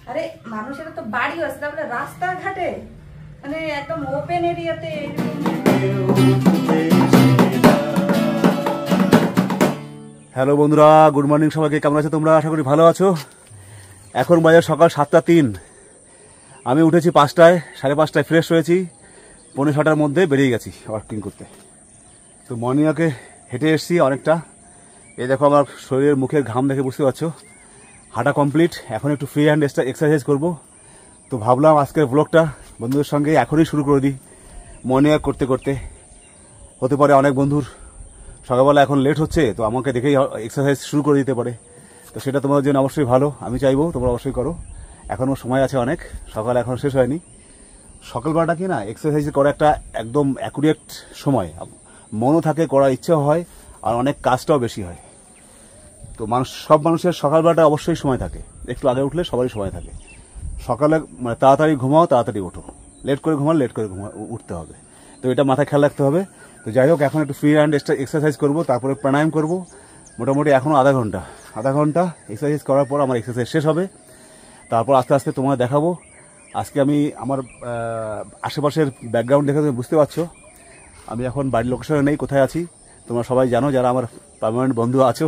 আরে মানুষের তো বাড়ি আছে, তারপরে রাস্তাঘাটে মানে একদম ওপেন এরিয়াতে। হ্যালো বন্ধুরা, গুড মর্নিং সবাইকে। কেমন আছো তোমরা? আশা করি ভালো আছো। এখন বাজে সকাল 7:03। আমি উঠেছি 5টায়, 5:30টায় ফ্রেশ হয়েছি, 5:45টার মধ্যে বেরিয়ে গেছি ওয়ার্কিং করতে। তো মর্নিং ওয়াকে হেঁটে এসেছি অনেকটা। এই দেখো আমার শরীরের মুখের ঘাম দেখে বুঝতে পারছো। হাঁটা কমপ্লিট, এখন একটু ফ্রি হ্যান্ড এক্সারসাইজ করবো। তো ভাবলাম আজকের ব্লগটা বন্ধুদের সঙ্গে এখনই শুরু করে দিই। মর্নিং ওয়াক করতে করতে হতে পারে অনেক বন্ধুর সকালবেলা এখন লেট হচ্ছে, তো আমাকে দেখেই এক্সারসাইজ শুরু করে দিতে পারে। তো সেটা তোমাদের জন্য অবশ্যই ভালো, আমি চাইবো তোমরা অবশ্যই করো। এখনও সময় আছে অনেক, সকাল এখন শেষ হয়নি। সকালবেলাটা কি না এক্সারসাইজ করা একটা একদম অ্যাকুরেট সময়, মনও থাকে, করার ইচ্ছা হয়, আর অনেক কাজটাও বেশি হয়। তো সব মানুষের সকালবেলাটা অবশ্যই সময় থাকে, একটু আগে উঠলে সবারই সময় থাকে। সকালে মানে তাড়াতাড়ি ঘুমাও, তাড়াতাড়ি ওঠো, লেট করে ঘুমাও, লেট করে উঠতে হবে। তো এটা মাথায় খেয়াল রাখতে হবে। তো যাই হোক, এখন একটু ফ্রি হ্যান্ড এক্সারসাইজ করবো, তারপরে প্রাণায়াম করবো। মোটামুটি এখনও আধা ঘন্টা এক্সারসাইজ করার পর আমার এক্সারসাইজ শেষ হবে। তারপর আস্তে আস্তে তোমায় দেখাবো। আজকে আমি আমার আশেপাশের ব্যাকগ্রাউন্ড দেখে তুমি বুঝতে পারছো আমি এখন বাড়ির লোকেশনে নেই, কোথায় আছি তোমরা সবাই জানো, যারা আমার পার্মানেন্ট বন্ধু আছো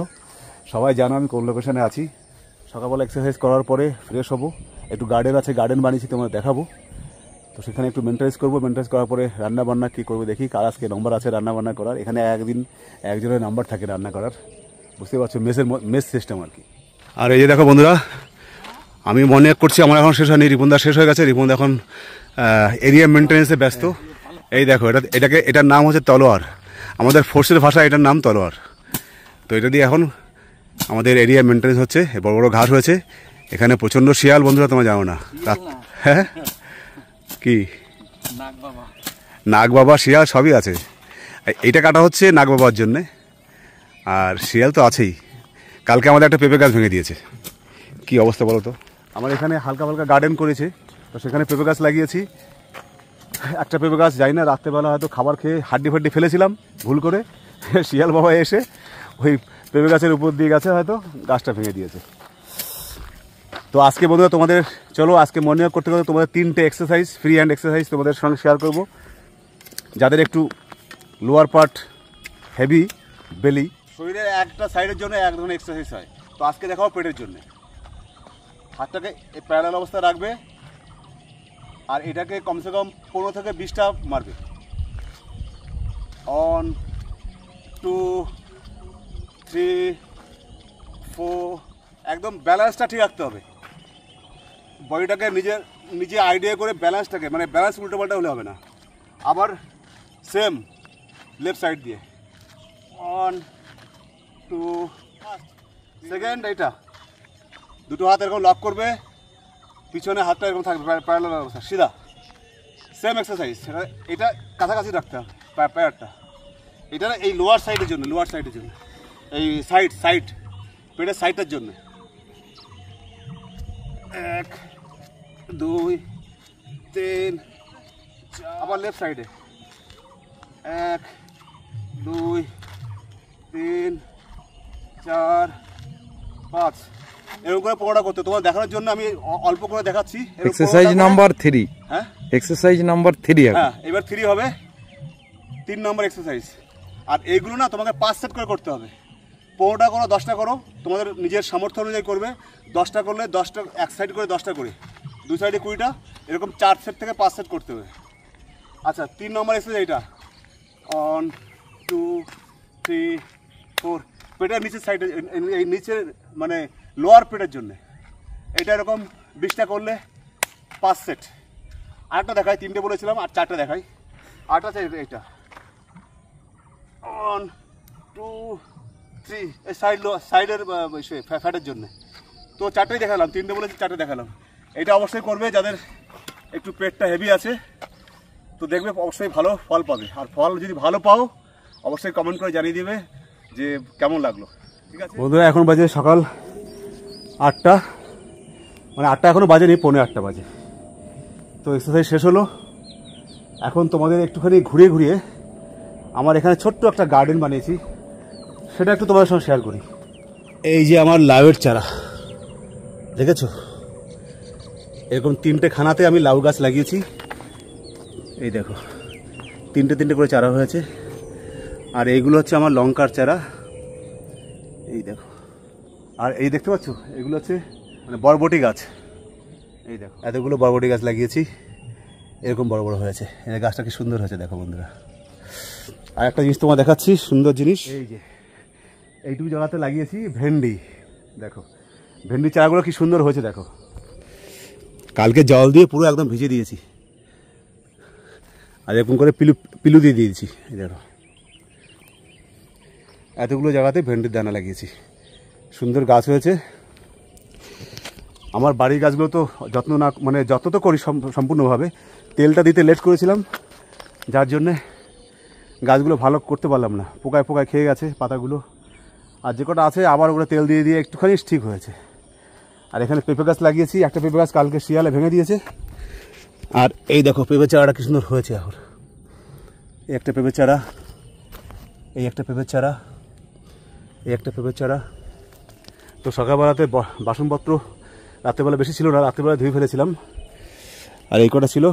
সবাই জানো আমি কোন লোকেশনে আছি। সকালবেলা এক্সারসাইজ করার পরে ফ্রেশ হবো, একটু গার্ডেন আছে, গার্ডেন বানিয়েছি, তোমার দেখাবো। তো সেখানে একটু মেনটেন্স করবো, মেনটেন্স করার পরে রান্না বান্না কী করবো দেখি। কার আজকে নম্বর আছে রান্না বান্না করার, এখানে একদিন একজনের নাম্বার থাকে রান্না করার, বুঝতে পারছো, মেস সিস্টেম আর কি। আর এই যে দেখো বন্ধুরা, আমি মনে করছি আমার এখন শেষ হয়নি, রিপনদা শেষ হয়ে গেছে। রিপনদা এখন এরিয়া মেনটেন্সে ব্যস্ত। এই দেখো এটার নাম হচ্ছে তলোয়ার, আমাদের ফোর্সের ভাষা এটার নাম তলোয়ার। তো এটা দিয়ে এখন আমাদের এরিয়া মেনটেন্স হচ্ছে। বড় বড় ঘাস হয়েছে এখানে, প্রচণ্ড শিয়াল বন্ধুরা, তোমরা জানো না। হ্যাঁ কি নাগ বাবা শিয়াল সবই আছে। এইটা কাটা হচ্ছে নাগ বাবার জন্যে, আর শিয়াল তো আছেই। কালকে আমাদের একটা পেঁপে গাছ ভেঙে দিয়েছে, কি অবস্থা বলো তো। আমার এখানে হালকা হালকা গার্ডেন করেছে, তো সেখানে পেঁপে গাছ লাগিয়েছি। একটা পেঁপে গাছ যাই না, রাত্রেবেলা হয়তো খাবার খেয়ে হাড্ডি ফাড্ডি ফেলেছিলাম ভুল করে, শিয়াল বাবা এসে ওই পেঁপে গাছের উপর দিয়ে গেছে, হয়তো গাছটা ভেঙে দিয়েছে। তো আজকে বন্ধুরা তোমাদের চলো আজকে মর্নিং ওয়াক করতে করতে তোমাদের 3টে এক্সারসাইজ, ফ্রি হ্যান্ড এক্সারসাইজ তোমাদের সঙ্গে শেয়ার করব। যাদের একটু লোয়ার পার্ট হেভি, বেলি, শরীরের একটা সাইডের জন্য এক ধরনের এক্সারসাইজ হয়। তো আজকে দেখাও পেটের জন্য। হাতটাকে প্যারালাল অবস্থায় রাখবে, আর এটাকে কমসে কম 15 থেকে 20টা মারবে। 1 2 3 4, একদম ব্যালেন্সটা ঠিক রাখতে হবে। বডিটাকে নিজে আইডিয়া করে ব্যালেন্সটাকে, মানে ব্যালেন্স উল্টো পাল্টা হলে হবে না। আবার সেম লেফট সাইড দিয়ে 1 2 সেকেন্ড। এইটা দুটো হাত এরকম লক করবে, পিছনে হাতটা এরকম থাকবে প্যারালাল অবস্থা সিধা। সেম এক্সারসাইজ, এটা কাছাকাছি রাখতে হবে প্যারটা। এটা এই লোয়ার সাইডের জন্য, এই সাইড পেটের সাইডটার জন্য। 1 2 3 আবার লেফট সাইডে 1 2 3 4 5 এরকম করে পড়া করতে। তোমার দেখানোর জন্য আমি অল্প করে দেখাচ্ছি। Exercise number 3। হ্যাঁ, এক্সারসাইজ নাম্বার 3। হ্যাঁ, এবার 3 হবে, 3 নম্বর এক্সারসাইজ। আর এইগুলো না তোমাকে 5 সেট করে করতে হবে। 15টা করো, 10টা করো, তোমাদের নিজের সামর্থ্য অনুযায়ী করবে। 10টা করলে 10টা এক সাইড করে, 10টা করে দুই সাইডে 20টা, এরকম 4 সেট থেকে 5 সেট করতে হবে। আচ্ছা, 3 নম্বর এক্সারসাইজ এইটা 1 2 3 4, পেটের নিচের সাইডে, এই নিচের মানে লোয়ার পেটের জন্য। এটা এরকম 20টা করলে 5 সেট। আরেকটা দেখাই, 3টে বলেছিলাম আর 4টে দেখাই। আরেকটা আছে এইটা 1 2 3, এই সাইডের ফ্যাটের জন্য। তো 4টেই দেখালাম, 3টে বলেছি 4টে দেখালাম। এটা অবশ্যই করবে যাদের একটু পেটটা হেভি আছে, তো দেখবে অবশ্যই ভালো ফল পাবে। আর ফল যদি ভালো পাও অবশ্যই কমেন্ট করে জানিয়ে দিবে যে কেমন লাগলো। ঠিক আছে বন্ধুরা, এখন বাজে সকাল 8টা, মানে 8টা এখনও বাজেনি, 7:45 বাজে। তো এক্সারসাইজ শেষ হলো। এখন তোমাদের একটুখানি ঘুরিয়ে আমার এখানে ছোট্ট একটা গার্ডেন বানিয়েছি, সেটা একটু তোমাদের সঙ্গে শেয়ার করি। এই যে আমার লাউয়ের চারা, দেখেছো এরকম 3টে খানাতে আমি লাউ গাছ লাগিয়েছি। এই দেখো 3টে করে চারা হয়েছে। আর এইগুলো হচ্ছে আমার লঙ্কার চারা, এই দেখো। আর এই দেখতে পাচ্ছ এগুলো হচ্ছে মানে বরবটি গাছ। এই দেখো এতগুলো বরবটি গাছ লাগিয়েছি, এরকম বড় বড় হয়েছে। এই গাছটা কি সুন্দর হয়েছে দেখো বন্ধুরা। আর একটা জিনিস তোমার দেখাচ্ছি, সুন্দর জিনিস। এই যে এইটুকু জায়গাতে লাগিয়েছি ভেন্ডি, দেখো ভেন্ডি চারাগুলো কি সুন্দর হয়েছে দেখো। কালকে জল দিয়ে পুরো একদম ভিজে দিয়েছি, আর এরকম করে পিলু দিয়ে দিয়েছি। এই দেখো এতগুলো জায়গাতে ভেন্ডির দানা লাগিয়েছি, সুন্দর গাছ হয়েছে। আমার বাড়ির গাছগুলো তো যত্ন না মানে যত্ন তো করি সম্পূর্ণভাবে, তেলটা দিতে লেট করেছিলাম, যার জন্যে গাছগুলো ভালো করতে পারলাম না, পোকায় খেয়ে গেছে পাতাগুলো। আর যে কটা আছে আবার ওগুলো তেল দিয়ে দিয়ে একটুখানি ঠিক হয়েছে। আর এখানে পেঁপে গাছ লাগিয়েছি, একটা পেঁপে গাছ কালকে শিয়ালে ভেঙে দিয়েছে। আর এই দেখো পেঁপে চারাটা কি সুন্দর হয়েছে এখন। এই একটা পেঁপে চারা, এই একটা পেঁপে চারা, এই একটা পেঁপে চারা। তো সকালবেলাতে বাসনপত্র রাত্রেবেলা বেশি ছিল না, রাত্রেবেলা ধুয়ে ফেলেছিলাম। আর এই কটা ছিল,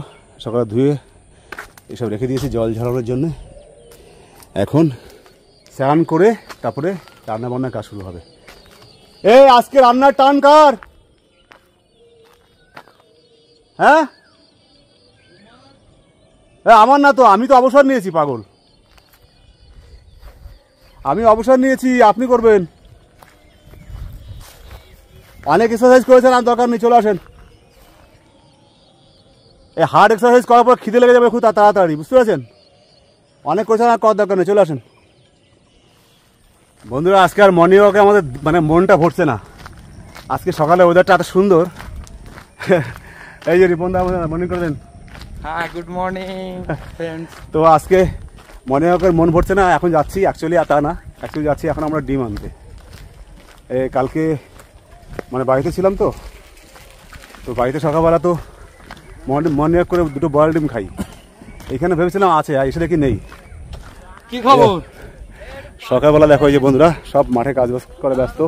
সকালে ধুয়ে এসব রেখে দিয়েছি জল ঝরানোর জন্য। এখন স্নান করে তারপরে রান্না বান্নার কাজ শুরু হবে। এই আজকে রান্নার টান কার? হ্যাঁ আমার না তো, আমি তো অবসর নিয়েছি পাগল, আমি অবসর নিয়েছি, আপনি করবেন। অনেক এক্সারসাইজ করেছেন, আর দরকার নেই, চলে আসেন। এই হার্ড এক্সারসাইজ করার পর খিদে লেগে যাবে খুব তাড়াতাড়ি, বুঝতে পারছেন? অনেক করেছেন, আর করার দরকার নেই, চলে আসেন। বন্ধুরা আজকে আর মর্নিং ওয়াকে আমাদের মানে মনটা ভরছে না। আজকে সকালে ওয়েদারটা এত সুন্দর। এই যে রিপন দা মর্নিং করে দেন। হ্যাঁ, গুড মর্নিং ফ্রেন্ডস। তো আজকে মর্নিং ওয়াকের মন ভরছে না, এখন যাচ্ছি অ্যাকচুয়ালি, তা না অ্যাকচুয়ালি যাচ্ছি এখন আমরা ডিম আনতে। কালকে মানে বাড়িতে ছিলাম তো বাড়িতে সকালবেলা তো মর্নিং ওয়াক করে 2টো বয়েল ডিম খাই। এখানে ভেবেছিলাম আছে, আর এসে দেখি নেই। কি খবর? সকালবেলা দেখো এই যে বন্ধুরা সব মাঠে কাজ বাজ করে ব্যস্ত।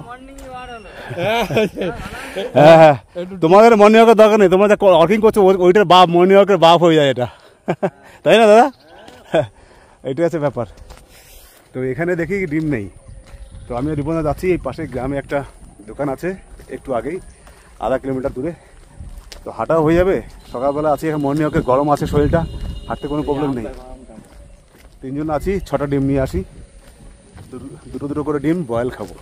হ্যাঁ তোমাদের মর্নিং ওয়াকের দরকার নেই, তোমরা যা ওয়ার্কিং করছো ওইটার বাপ, মর্নিং ওয়াকের বাপ হয়ে যায় এটা, তাই না দাদা? এইটাই আছে ব্যাপার। তো এখানে দেখি ডিম নেই, তো আমি রিপনদা যাচ্ছি। এই পাশে গ্রামে একটা দোকান আছে একটু আগেই, আধা কিলোমিটার দূরে, তো হাঁটাও হয়ে যাবে। সকালবেলা আছি, এখন মর্নিং ওয়াকে গরম আছে শরীরটা, হাঁটতে কোনো প্রবলেম নেই। 3 জন আছি, 6টা ডিম নিয়ে আসি, 2 করে ডিম বয়েল খাবো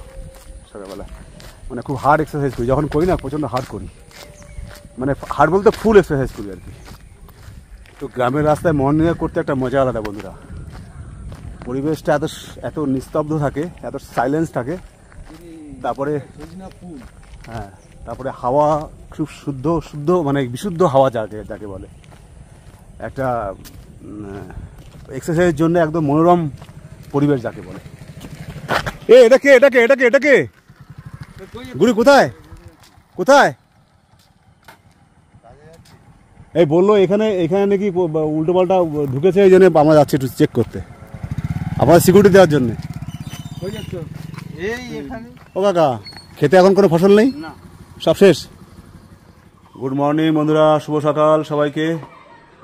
সকালবেলা। মানে খুব হার্ড এক্সারসাইজ করি, যখন করি না প্রচণ্ড হার্ড করি, মানে হার্ড বলতে ফুল এক্সারসাইজ করি আর কি। তো গ্রামের রাস্তায় মর্নিং ওয়াক করতে একটা মজা আলাদা বন্ধুরা। পরিবেশটা এত নিস্তব্ধ থাকে, এত সাইলেন্স থাকে, তারপরে হ্যাঁ তারপরে হাওয়া খুব শুদ্ধ মানে বিশুদ্ধ হাওয়া যাকে বলে, একটা এক্সারসাইজের জন্য একদম মনোরম পরিবেশ যাকে বলে। এটাকে গুরু কোথায় এই বললো এখানে নাকি উল্টো পাল্টা ঢুকেছে, এই জন্য আমরা যাচ্ছি একটু চেক করতে, আপনার সিকিউরিটি দেওয়ার জন্য। ও কাকা, খেতে এখন কোনো ফসল নেই, সব শেষ। গুড মর্নিং বন্ধুরা, শুভ সকাল সবাইকে।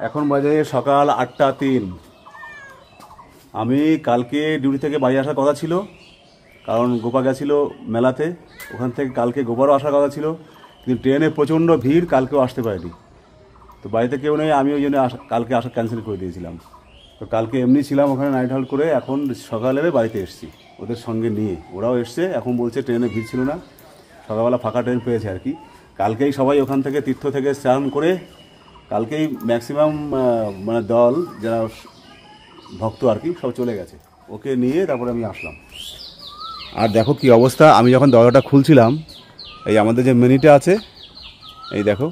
এখন বাজে সকাল 8টা 3। আমি কালকে ডিউটি থেকে বাড়ি আসার কথা ছিল, কারণ গোপা গেছিলো মেলাতে, ওখান থেকে কালকে গোপারও আসার কথা ছিল, কিন্তু ট্রেনে প্রচণ্ড ভিড়, কালকেও আসতে পারিনি। তো বাড়িতে কেউ নেই, আমি ওই জন্য কালকে আসা ক্যান্সেল করে দিয়েছিলাম। তো কালকে এমনি ছিলাম ওখানে নাইট হল্ট করে, এখন সকালে বাড়িতে এসেছি ওদের সঙ্গে নিয়ে, ওরাও এসছে। এখন বলছে ট্রেনে ভিড় ছিল না, সকালবেলা ফাঁকা ট্রেন পেয়েছে আর কি। কালকেই সবাই ওখান থেকে তীর্থ থেকে স্নান করে, কালকেই ম্যাক্সিমাম মানে দল যারা ভক্ত আর কি সব চলে গেছে, ওকে নিয়ে তারপরে আমি আসলাম। আর দেখো কি অবস্থা, আমি যখন দরজাটা খুলছিলাম, এই আমাদের যে মিনিটা আছে, এই দেখো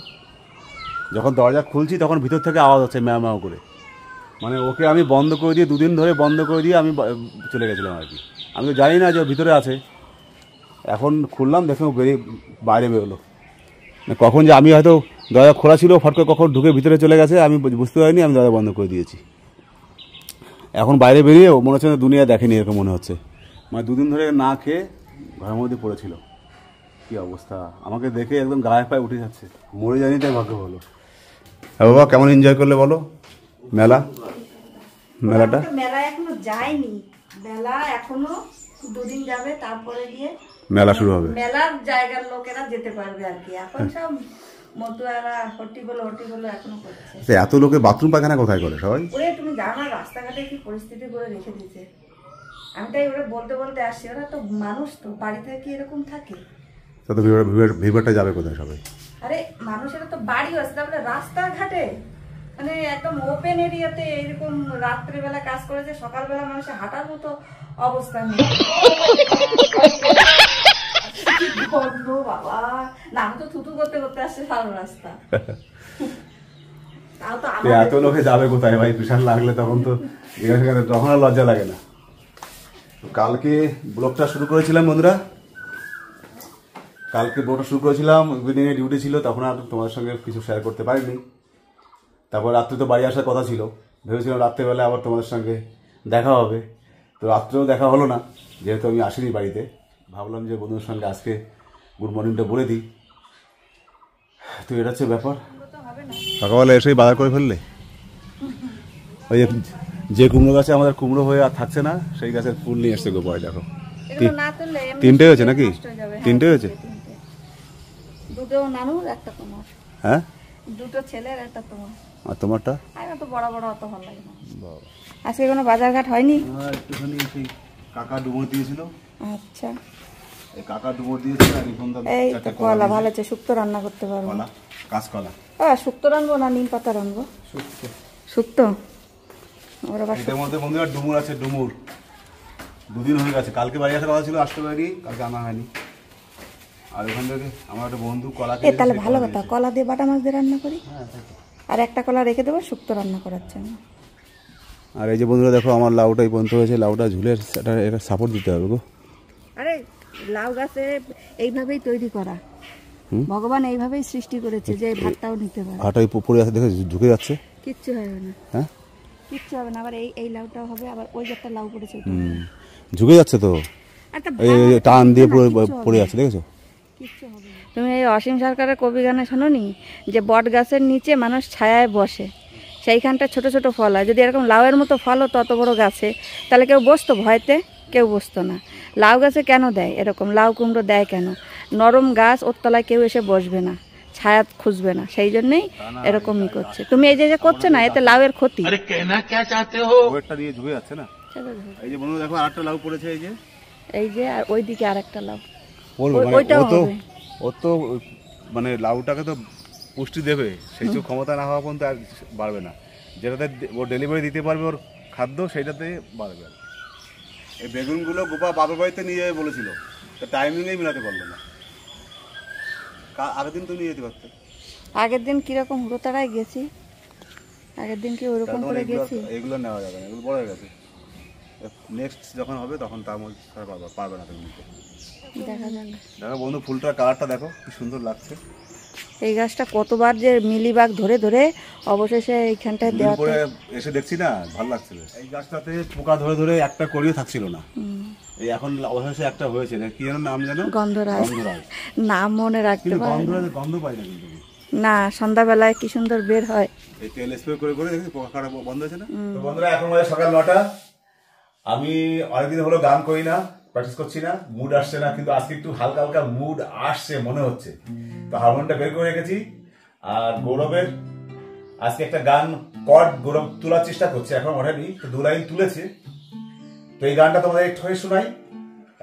যখন দরজা খুলছি তখন ভিতর থেকে আওয়াজ হচ্ছে ম্যাও ম্যাও করে। মানে ওকে আমি বন্ধ করে দিয়ে 2 দিন ধরে বন্ধ করে দিয়ে আমি চলে গেছিলাম আর কি। আমি তো জানি না যে ভিতরে আছে, এখন খুললাম দেখে ও বাইরে বেরোলো। কখন যে আমি হয়তো দরজা খোলা ছিল, ফট করে কখন ঢুকে ভিতরে চলে গেছে আমি বুঝতে পারিনি, আমি দরজা বন্ধ করে দিয়েছি। এখন বাইরে বেরিয়ে মনে হচ্ছে দুনিয়া দেখেনি এরকম মনে হচ্ছে। মানে 2 দিন ধরে না খেয়ে ঘরের মধ্যে পড়েছিল। কি অবস্থা, আমাকে দেখে একদম গায়ে পায়ে উঠে যাচ্ছে, মরে জানি তাই ভাগ্য ভালো। হ্যাঁ বাবা, কেমন এনজয় করলে বলো মেলাটা? আমরা তো মেলা এখনো যায়নি, মেলা এখনো 2 দিন যাবে, তারপরে গিয়ে মেলা শুরু হবে। মেলার জায়গার লোকেরা যেতে পারবে আর কি। এখন সব মতুয়ারা হট্টিগোল এখনো করছে। এত লোকে বাথরুম পায়খানা কোথায় করে সবাই? ওরে তুমি জানো রাস্তাঘাটে কি পরিস্থিতি করে রেখে দিয়েছে। আমি তাই ওরা বলতে আসছি, ওরা তো মানুষ, তো বাড়িতে কি এরকম থাকে? তো ভিড়টা যাবে কোথায় সবাই? আরে মানুষেরা তো বাড়ি আছে, তারপরে রাস্তাঘাটে মানে একদম ওপেন এরিয়াতে এরকম রাত্রেবেলা কাজ করেছে, সকালবেলা মানুষের হাঁটার মতো অবস্থা নেই। বাবা না, আমি তো থুতু করতে করতে আসছে ভালো রাস্তা। এত লোকে যাবে কোথায় ভাই? বিশাল লাগলে তখন তো তখন আর লজ্জা লাগে না। কালকে ব্লগটা শুরু করেছিলাম বন্ধুরা, ইভিনিংয়ে ডিউটি ছিল, তখন আর তোমাদের সঙ্গে কিছু শেয়ার করতে পারিনি। তারপর রাত্রে তো বাড়ি আসার কথা ছিল, ভেবেছিলাম রাত্রেবেলা আবার তোমাদের সঙ্গে দেখা হবে, তো রাত্রেও দেখা হলো না, যেহেতু আমি আসিনি বাড়িতে। ভাবলাম যে বন্ধুদের সঙ্গে আজকে গুড মর্নিংটা বলে দিই। তো এটা হচ্ছে ব্যাপার। সকালবেলা এসেই বাজার করে ফেললে? ওই যে কুমড়ো গাছে আমাদের কুমড়ো হয়ে আর থাকছে না, সেই গাছের ফুল নিয়ে এসছে গোপাল। দেখো 3টে হয়েছে নাকি? 3টে হয়েছে। দুটো নানুর, একটা তোমার। হ্যাঁ, দুটো ছেলের, একটা তোমার। আর তোমারটা? আমি তো বড় বড় অত ভালো লাগে না। আজকে কোনো বাজার ঘাট হয়নি? একটুখানি সেই কাকা ডুমো দিয়েছিল। আচ্ছা, এই কাকা ডুমো দিয়েছিল। এই তো কলা ভালো আছে, শুক্তো রান্না করতে পারবো। কলা, কাঁচকলা। শুক্তো রানবো না নিম পাতা রানবো? শুক্তো। ওর আবার এটার মধ্যে বন্ধুরা ডুমুর আছে, ডুমুর 2 দিন হয়ে গেছে। কালকে বাড়ি আসার কথা ছিল, আসতে পারি, কালকে আনা হয়নি। আর ওখান থেকে আমার একটা বন্ধু কলা এ তাহলে ভালো কথা, কলা দিয়ে বাটা মাছ দিয়ে রান্না করি, আর একটা কলা রেখে দেবো শুক্তো রান্না করার জন্য। আর এই যে বন্ধুরা দেখো, আমার লাউটাই বন্ধ হয়েছে, লাউটা ঝুলে এটা সাপোর্ট দিতে হবে গো। আরে লাউ গাছে এইভাবেই তৈরি করা, ভগবান এইভাবেই সৃষ্টি করেছে যে ভাতটাও নিতে পারে। ভাটাই পড়ে আছে, দেখে ঝুঁকে যাচ্ছে, কিচ্ছু হবে না। হ্যাঁ, কিচ্ছু হবে না। আবার এই লাউটাও হবে, আবার ওই যে একটা লাউ পড়েছে ঝুঁকে যাচ্ছে তো, এই টান দিয়ে পড়ে আছে, দেখেছো? তুমি এই অসীম সরকারের কবি গানে শোনোনি যে বট গাছের নিচে মানুষ ছায়ায় বসে, সেইখানটা ছোট ছোট ফল হয়। যদি এরকম লাউয়ের মতো ফল হতো অত বড় গাছে, তাহলে কেউ বসতো ভয়তে? কেউ বসতো না। লাউ গাছে কেন দেয় এরকম, লাউ কুমড়ো দেয় কেন? নরম গাছ, ওর তলায় কেউ এসে বসবে না, ছায়া খুঁজবে না, সেই জন্যই এরকমই করছে। তুমি এই যে করছো না, এতে লাউয়ের ক্ষতি। দিয়ে ঝুঁকে যাচ্ছে না। এই যে বন্ধুরা দেখো, আরেকটা লাউ পড়েছে, এই যে আর ওইদিকে আরেকটা লাউ। ও তো মানে লাউটাকে তো পুষ্টি দেবে, সেই ক্ষমতা না হওয়া পর্যন্ত আর বাড়বে না। যেটাতে ও ডেলিভারি দিতে পারবে ওর খাদ্য, সেইটাতে বাড়বে। এই বেগুনগুলো গোপা বাবার বাড়িতে নিয়ে যাবে বলেছিল, তো টাইমিংয়েই মিলাতে পারলো না। আগের দিন তো নিয়ে যেতে পারতো। আগের দিন কিরকম হুড়োতাড়ায় গেছি, আগের দিন কি ওরকম করে গেছি? এগুলো নেওয়া যাবে না, এগুলো বড় হয়ে গেছে। নেক্সট যখন হবে তখন তার মধ্যে পারবে না তুমি নিতে। দেখা যাক। দেখো বন্ধু, ফুলটার কালারটা দেখো কি সুন্দর লাগছে। এই গাছটা কতবার যে মিলিবাগ ধরে ধরে অবশেষে এইখানটায় দেওয়া এসে দেখছি না, ভালো লাগছে। এই গাছটাতে পোকা ধরে ধরে একটা করিও থাকছিল না, এই এখন অবশেষে একটা হয়েছে। কি যেন নাম জানো? গন্ধরাজ। নাম মনে রাখতে পারি না। গন্ধ পাই না কিন্তু না, সন্ধ্যাবেলায় কি সুন্দর বের হয়। এই তেল স্প্রে করে করে দেখি পোকা কাটা বন্ধ হয়েছে না। তো বন্ধুরা, এখন বাজে সকাল 9টা। আমি অনেকদিন হলো গান করি না, প্র্যাকটিস করছি না, মুড আসছে না, কিন্তু আজকে একটু হালকা হালকা মুড আসছে মনে হচ্ছে। তো হারমোনিয়ামটা বের করে রেখেছি। আর গৌরবের আজকে একটা গান কর্ড গৌরব তোলার চেষ্টা করছে, এখন ওঠেনি, তো 2 লাইন তুলেছে। তো এই গানটা তোমাদের একটু হয়ে শোনাই,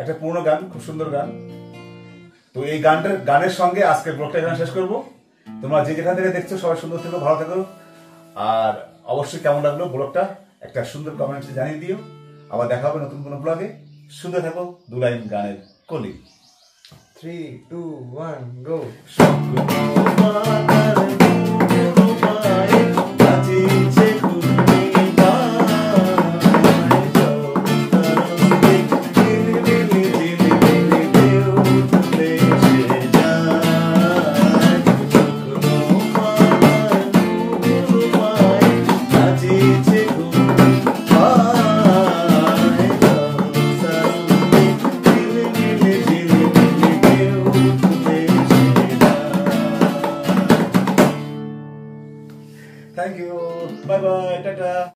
একটা পুরোনো গান, খুব সুন্দর গান। তো এই গানের সঙ্গে আজকে ব্লগটা এখানে শেষ করবো। তোমরা যে যেখান থেকে দেখছো সবাই সুন্দর থেকো, ভালো থেকো। আর অবশ্যই কেমন লাগলো ব্লগটা একটা সুন্দর কমেন্টে জানিয়ে দিও। আবার দেখা হবে নতুন কোনো ব্লগে। সুন্দর থাকো। 2 লাইন গানের কলি। 3, 2, 1, go. Thank you, bye bye, tata.